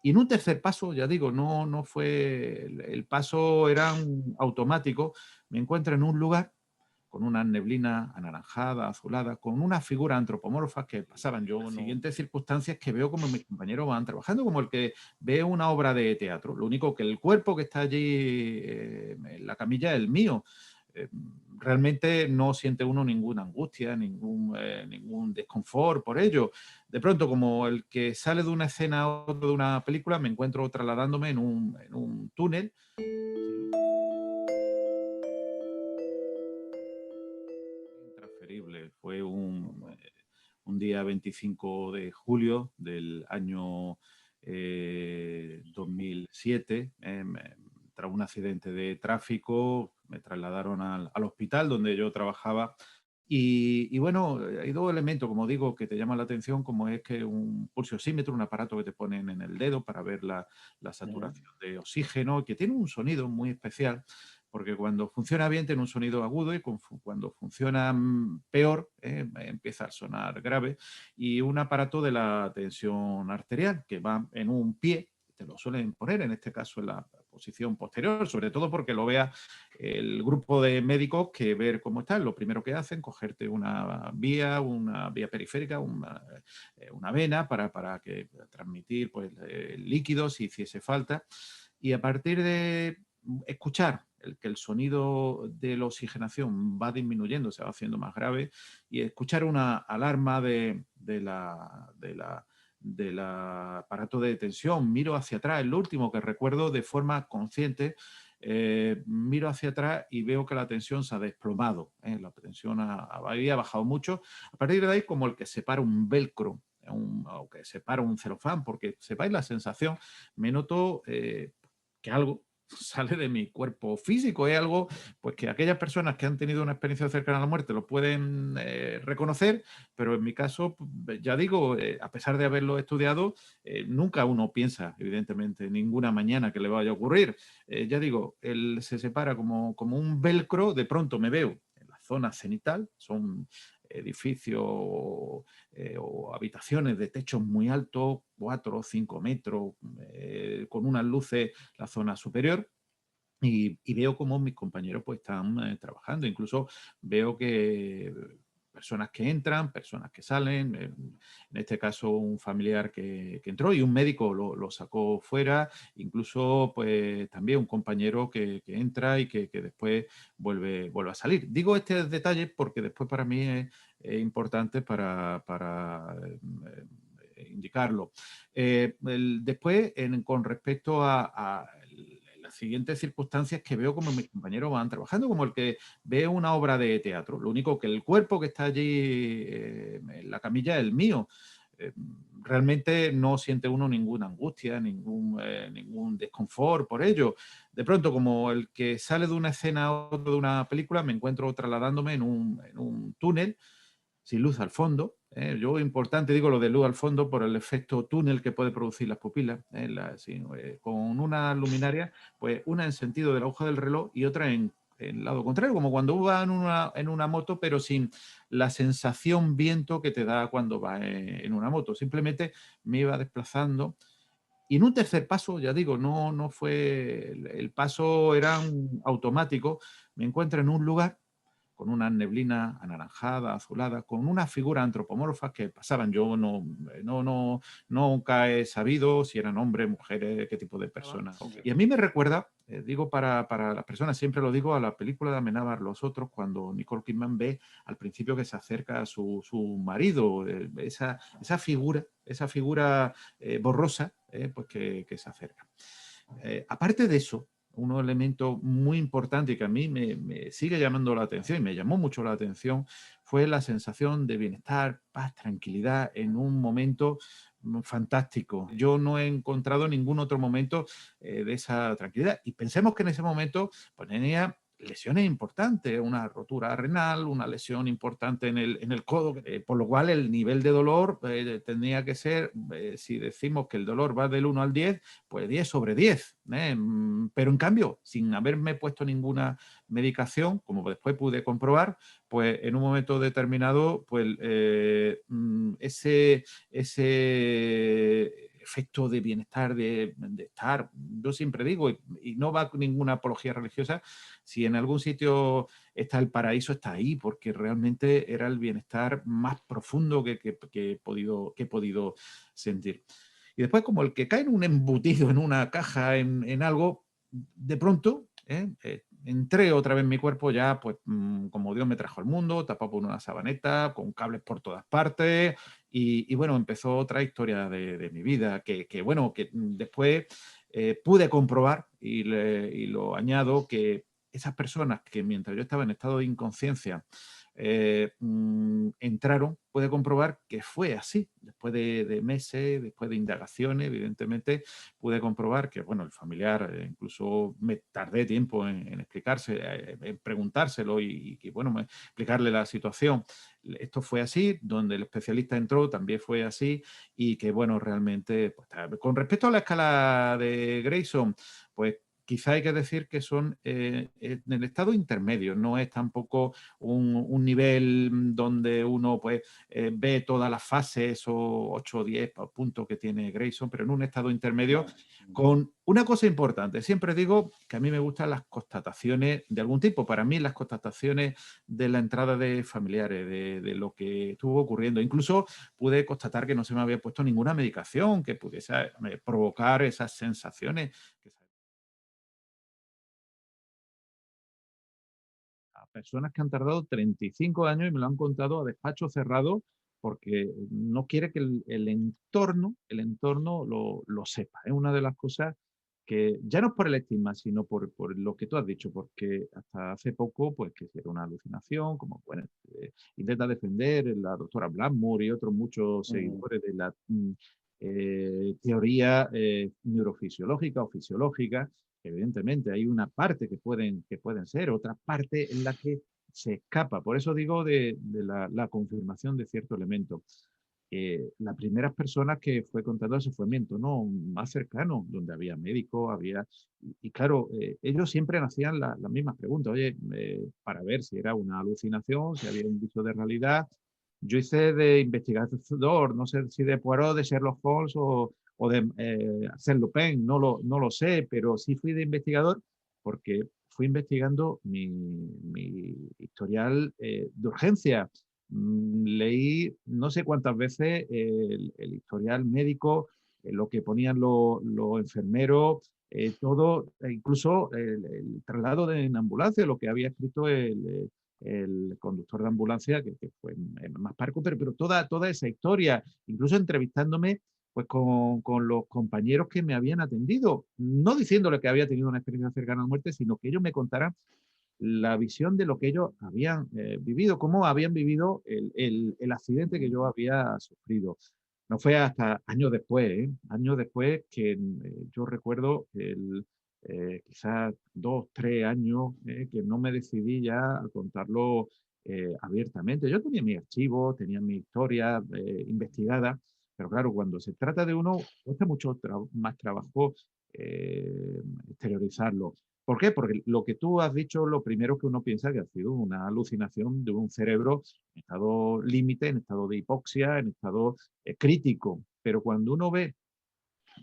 Y en un tercer paso, ya digo, no fue, el paso era automático, me encuentro en un lugar con una neblina anaranjada, azulada, con unas figuras antropomorfas que pasaban. Yo, en las siguientes circunstancias que veo como mis compañeros van trabajando, como el que ve una obra de teatro. Lo único que el cuerpo que está allí en la camilla es el mío. Eh, Realmente no siente uno ninguna angustia, ningún desconfort por ello. De pronto, como el que sale de una escena a otra de una película, me encuentro trasladándome en un túnel. Intransferible. Fue un día 25 de julio del año 2007. Tras un accidente de tráfico, me trasladaron al hospital donde yo trabajaba. Y bueno, hay dos elementos, como digo, que te llaman la atención, como es que un pulsiosímetro, un aparato que te ponen en el dedo para ver la Ujú. saturación de oxígeno, que tiene un sonido muy especial, porque cuando funciona bien tiene un sonido agudo y cuando funciona peor empieza a sonar grave. Y un aparato de la tensión arterial que va en un pie, te lo suelen poner, en este caso en la posición posterior, sobre todo porque lo vea el grupo de médicos, que ver cómo está, lo primero que hacen, cogerte una vía periférica, una vena para que transmitir pues, líquidos si hiciese falta. Y a partir de escuchar que el sonido de la oxigenación va disminuyendo, se va haciendo más grave, y escuchar una alarma del aparato de tensión, miro hacia atrás, es lo último que recuerdo de forma consciente. Miro hacia atrás y veo que la tensión se ha desplomado, la tensión había bajado mucho. A partir de ahí, como el que separa un velcro o que separa un celofán, porque sepáis la sensación, me noto que algo sale de mi cuerpo físico, es algo pues que aquellas personas que han tenido una experiencia cercana a la muerte lo pueden reconocer, pero en mi caso, ya digo, a pesar de haberlo estudiado, nunca uno piensa, evidentemente, ninguna mañana que le vaya a ocurrir. Ya digo, él se separa como un velcro, de pronto me veo en la zona cenital, son edificios o habitaciones de techos muy altos, 4 o 5 metros, con unas luces la zona superior. Y veo cómo mis compañeros pues están trabajando. Incluso veo que personas que entran, personas que salen, en este caso un familiar que entró y un médico lo sacó fuera, incluso pues también un compañero que entra y que después vuelve a salir. Digo este detalle porque después para mí es importante para indicarlo. Después, con respecto a las siguientes circunstancias que veo como mis compañeros van trabajando, como el que ve una obra de teatro. Lo único que el cuerpo que está allí en la camilla es el mío. Eh, Realmente no siente uno ninguna angustia, ningún desconfort por ello. De pronto, como el que sale de una escena a otra de una película, me encuentro trasladándome en un túnel sin luz al fondo. Yo, importante, digo lo de luz al fondo por el efecto túnel que puede producir las pupilas. Con una luminaria, pues una en sentido de la aguja del reloj y otra en lado contrario, como cuando vas en una moto, pero sin la sensación viento que te da cuando vas en una moto. Simplemente me iba desplazando. Y en un tercer paso, ya digo, no fue, el paso era automático, me encuentro en un lugar con una neblina anaranjada, azulada, con unas figuras antropomorfas que pasaban. Yo nunca he sabido si eran hombres, mujeres, qué tipo de personas. Ok. Y a mí me recuerda, digo para las personas, siempre lo digo, a la película de Amenábar Los Otros, cuando Nicole Kidman ve al principio que se acerca a su marido, esa figura borrosa, pues que se acerca. Aparte de eso, un elemento muy importante que a mí me sigue llamando la atención y me llamó mucho la atención fue la sensación de bienestar, paz, tranquilidad en un momento fantástico. Yo no he encontrado ningún otro momento de esa tranquilidad. Y pensemos que en ese momento pues, tenía lesiones importantes, una rotura renal, una lesión importante en el codo, por lo cual el nivel de dolor tendría que ser, si decimos que el dolor va del 1 al 10, pues 10 sobre 10. Pero en cambio, sin haberme puesto ninguna medicación, como después pude comprobar, pues en un momento determinado, pues ese efecto de bienestar, de estar. Yo siempre digo, y no va con ninguna apología religiosa, si en algún sitio está el paraíso, está ahí, porque realmente era el bienestar más profundo que he podido sentir. Y después, como el que cae en un embutido, en una caja, en algo, de pronto, entré otra vez en mi cuerpo ya, pues como Dios me trajo al mundo, tapado por una sabaneta, con cables por todas partes, y bueno, empezó otra historia de mi vida, bueno, que después pude comprobar, y lo añado, que esas personas que mientras yo estaba en estado de inconsciencia, entraron, puede comprobar que fue así. Después de meses, después de indagaciones, evidentemente, pude comprobar que, bueno, el familiar, incluso me tardé tiempo en explicarse, en preguntárselo y bueno, explicarle la situación. Esto fue así, donde el especialista entró también fue así, y que, bueno, realmente, pues, con respecto a la escala de Grayson, pues quizá hay que decir que son en el estado intermedio, no es tampoco un nivel donde uno pues, ve todas las fases o 8 o 10 puntos que tiene Grayson, pero en un estado intermedio con una cosa importante. Siempre digo que a mí me gustan las constataciones de algún tipo. Para mí las constataciones de la entrada de familiares, de lo que estuvo ocurriendo. Incluso pude constatar que no se me había puesto ninguna medicación que pudiese provocar esas sensaciones que a personas que han tardado 35 años y me lo han contado a despacho cerrado porque no quiere que el entorno lo sepa. Es una de las cosas que ya no es por el estigma, sino por lo que tú has dicho, porque hasta hace poco, pues que si era una alucinación, como bueno, intenta defender la doctora Blackmore y otros muchos Mm, seguidores de la teoría neurofisiológica o fisiológica. Evidentemente, hay una parte que pueden ser, otra parte en la que se escapa. Por eso digo de la confirmación de cierto elemento. Las primeras personas que fue contando ese fue mi entorno más cercano, donde había médicos, y claro, ellos siempre hacían las mismas preguntas, oye, para ver si era una alucinación, si había un viso de realidad. Yo hice de investigador, no sé si de Poirot, de Sherlock Holmes o de Arsène Lupin, no lo sé, pero sí fui de investigador porque fui investigando mi historial de urgencia. Leí no sé cuántas veces el historial médico, lo que ponían los enfermeros, todo, incluso el traslado en ambulancia, lo que había escrito el conductor de ambulancia, que fue más parco, pero toda esa historia, incluso entrevistándome pues con los compañeros que me habían atendido, no diciéndole que había tenido una experiencia cercana a la muerte, sino que ellos me contaran la visión de lo que ellos habían vivido, cómo habían vivido el accidente que yo había sufrido. No fue hasta años después que yo recuerdo quizás 2, 3 años que no me decidí ya a contarlo abiertamente. Yo tenía mi archivo, tenía mi historia investigada, pero claro, cuando se trata de uno, cuesta mucho más trabajo exteriorizarlo. ¿Por qué? Porque lo que tú has dicho, lo primero que uno piensa que ha sido una alucinación de un cerebro en estado límite, en estado de hipoxia, en estado crítico. Pero cuando uno ve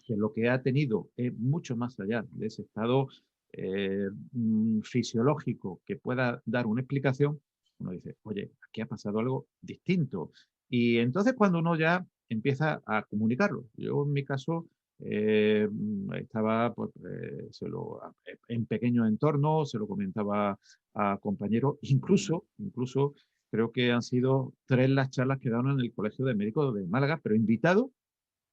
que lo que ha tenido es mucho más allá de ese estado fisiológico que pueda dar una explicación, uno dice, oye, aquí ha pasado algo distinto. Y entonces cuando uno ya empieza a comunicarlo, yo en mi caso estaba pues, en pequeños entornos, se lo comentaba a compañeros, incluso creo que han sido 3 las charlas que daban en el Colegio de Médicos de Málaga, pero invitados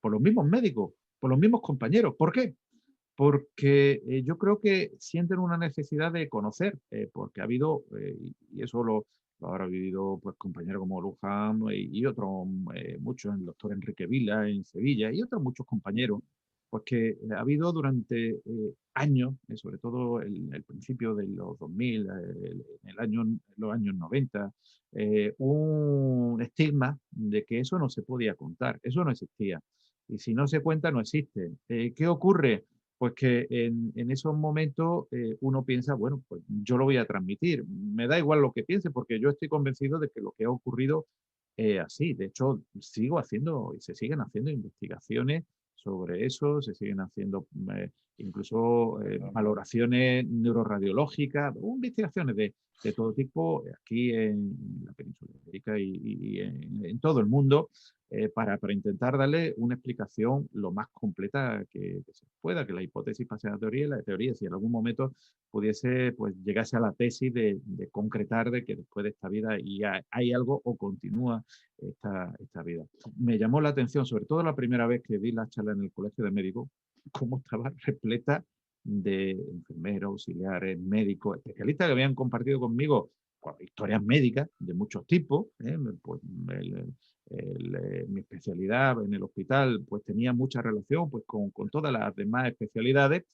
por los mismos médicos, por los mismos compañeros. ¿Por qué? Porque yo creo que sienten una necesidad de conocer, porque ha habido, y eso lo habrá vivido pues, compañeros como Luján y otros muchos, el doctor Enrique Vila en Sevilla y otros muchos compañeros, pues que ha habido durante años, sobre todo el principio de los 2000, en los años 90, un estigma de que eso no se podía contar, eso no existía. Y si no se cuenta, no existe. ¿Qué ocurre? Pues que en esos momentos uno piensa, bueno, pues yo lo voy a transmitir. Me da igual lo que piense porque yo estoy convencido de que lo que ha ocurrido es así. De hecho, sigo haciendo y se siguen haciendo investigaciones sobre eso, se siguen haciendo incluso valoraciones neuroradiológicas, investigaciones de todo tipo aquí en la península ibérica y en todo el mundo, para intentar darle una explicación lo más completa que se pueda, que la hipótesis pase a la teoría y la teoría, si en algún momento pudiese pues, llegarse a la tesis de concretar de que después de esta vida hay algo o continúa esta vida. Me llamó la atención, sobre todo la primera vez que di la charla en el colegio de médicos, cómo estaba repleta de enfermeros, auxiliares, médicos, especialistas que habían compartido conmigo pues, historias médicas de muchos tipos. Pues, mi especialidad en el hospital pues tenía mucha relación pues, con todas las demás especialidades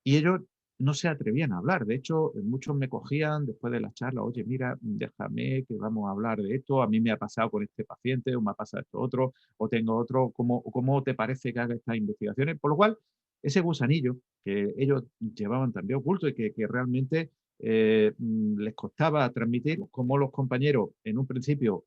y ellos no se atrevían a hablar. De hecho, muchos me cogían después de la charla, oye, mira, déjame que vamos a hablar de esto, a mí me ha pasado con este paciente, o me ha pasado esto otro, o tengo otro, ¿cómo te parece que haga estas investigaciones? Por lo cual, ese gusanillo que ellos llevaban también oculto y que realmente les costaba transmitir, como los compañeros en un principio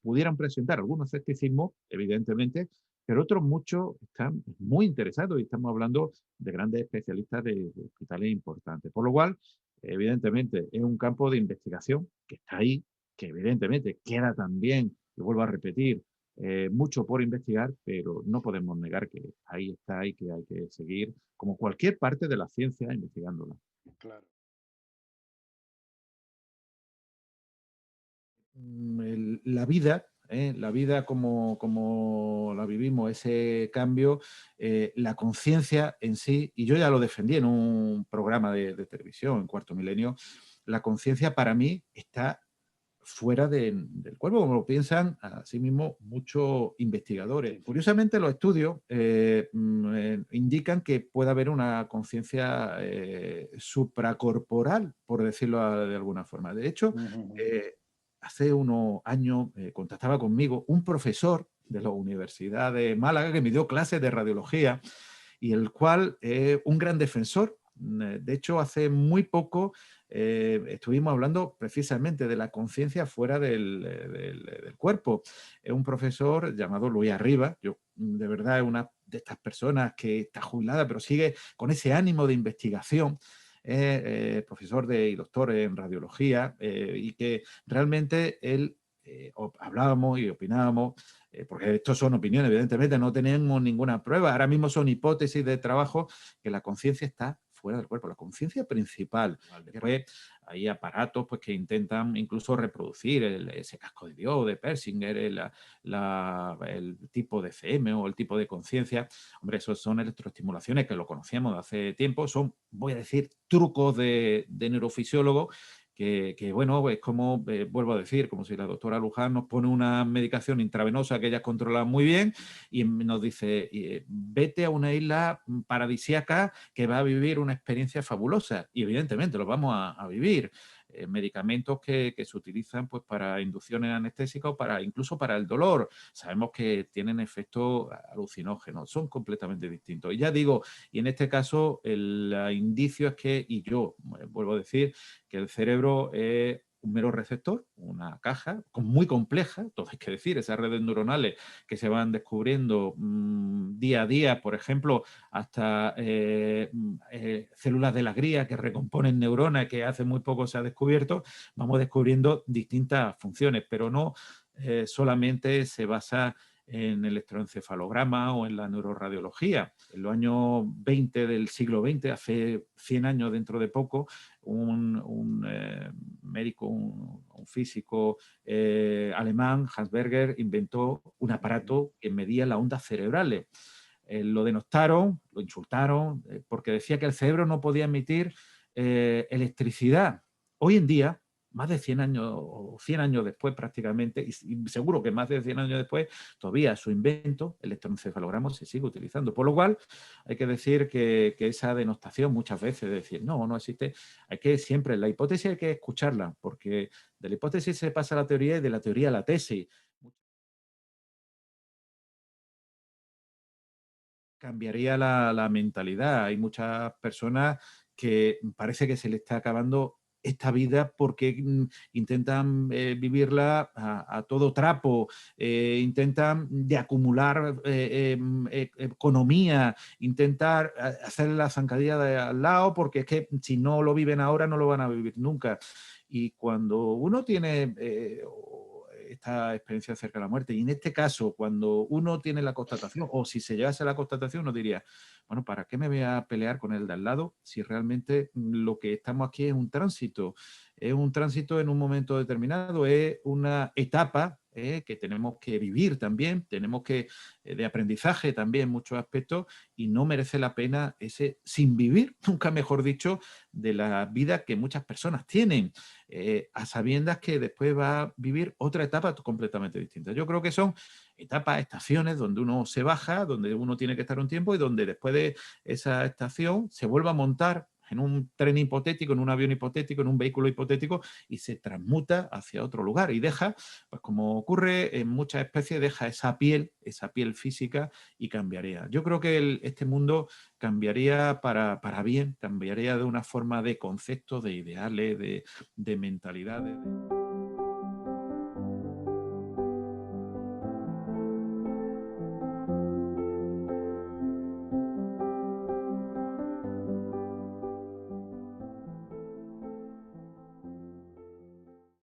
pudieran presentar algunos escepticismo, evidentemente, pero otros muchos están muy interesados y estamos hablando de grandes especialistas de hospitales importantes. Por lo cual, evidentemente, es un campo de investigación que está ahí, que evidentemente queda también, y vuelvo a repetir, mucho por investigar, pero no podemos negar que ahí está y que hay que seguir, como cualquier parte de la ciencia, investigándola. Claro. La vida como la vivimos, ese cambio, la conciencia en sí, y yo ya lo defendí en un programa de televisión, en Cuarto Milenio, la conciencia para mí está fuera del cuerpo, como lo piensan asimismo muchos investigadores. Sí, sí. Curiosamente, los estudios indican que puede haber una conciencia supracorporal, por decirlo de alguna forma. De hecho, Ujú, ujú. hace unos años contactaba conmigo un profesor de la Universidad de Málaga que me dio clases de radiología y el cual es un gran defensor. De hecho, hace muy poco estuvimos hablando precisamente de la conciencia fuera del cuerpo. Es un profesor llamado Luis Arriba. Yo, de verdad, es una de estas personas que está jubilada, pero sigue con ese ánimo de investigación. Profesor y doctor en radiología y que realmente él hablábamos y opinábamos porque estos son opiniones, evidentemente no tenemos ninguna prueba, ahora mismo son hipótesis de trabajo que la conciencia está fuera del cuerpo, la conciencia principal. Después hay aparatos pues, que intentan incluso reproducir ese casco de Dios, de Persinger, el tipo de CM o el tipo de conciencia. Hombre, esos son electroestimulaciones que lo conocíamos de hace tiempo, son, voy a decir, trucos de neurofisiólogo bueno, es como, vuelvo a decir, como si la doctora Luján nos pone una medicación intravenosa que ella controla muy bien y nos dice, vete a una isla paradisíaca que va a vivir una experiencia fabulosa. Y evidentemente lo vamos a vivir. Medicamentos que se utilizan pues, para inducciones anestésicas o incluso para el dolor. Sabemos que tienen efectos alucinógenos, son completamente distintos. Y ya digo, y en este caso el indicio es que, y yo vuelvo a decir, que el cerebro es un mero receptor, una caja muy compleja, todo hay que decir, esas redes neuronales que se van descubriendo día a día, por ejemplo, hasta células de la gría que recomponen neuronas que hace muy poco se ha descubierto, vamos descubriendo distintas funciones, pero no solamente se basa en el electroencefalograma o en la neuroradiología. En los años 20 del siglo XX, hace 100 años dentro de poco, un médico, un físico alemán, Hans Berger, inventó un aparato que medía las ondas cerebrales. Lo denostaron, lo insultaron, porque decía que el cerebro no podía emitir electricidad. Hoy en día, más de 100 años o 100 años después prácticamente, y seguro que más de 100 años después, todavía su invento, el electroencefalograma, se sigue utilizando. Por lo cual, hay que decir que esa denostación muchas veces, de decir, no, no existe, hay que siempre, la hipótesis hay que escucharla, porque de la hipótesis se pasa a la teoría y de la teoría a la tesis. Cambiaría la mentalidad. Hay muchas personas que parece que se le está acabando esta vida porque intentan vivirla a todo trapo, intentan de acumular economía, intentar hacer la zancadilla de al lado, porque es que si no lo viven ahora no lo van a vivir nunca. Y cuando uno tiene esta experiencia cerca de la muerte, y en este caso, cuando uno tiene la constatación, o si se llegase a la constatación, uno diría, bueno, ¿para qué me voy a pelear con el de al lado si realmente lo que estamos aquí es un tránsito? Es un tránsito en un momento determinado, es una etapa que tenemos que vivir también, tenemos que, de aprendizaje también en muchos aspectos, y no merece la pena ese sin vivir, nunca mejor dicho, de la vida que muchas personas tienen, a sabiendas que después va a vivir otra etapa completamente distinta. Yo creo que son etapas, estaciones donde uno se baja, donde uno tiene que estar un tiempo y donde después de esa estación se vuelve a montar en un tren hipotético, en un avión hipotético, en un vehículo hipotético y se transmuta hacia otro lugar y deja, pues como ocurre en muchas especies, deja esa piel física y cambiaría. Yo creo que este mundo cambiaría para bien, cambiaría de una forma de conceptos, de ideales, de mentalidades.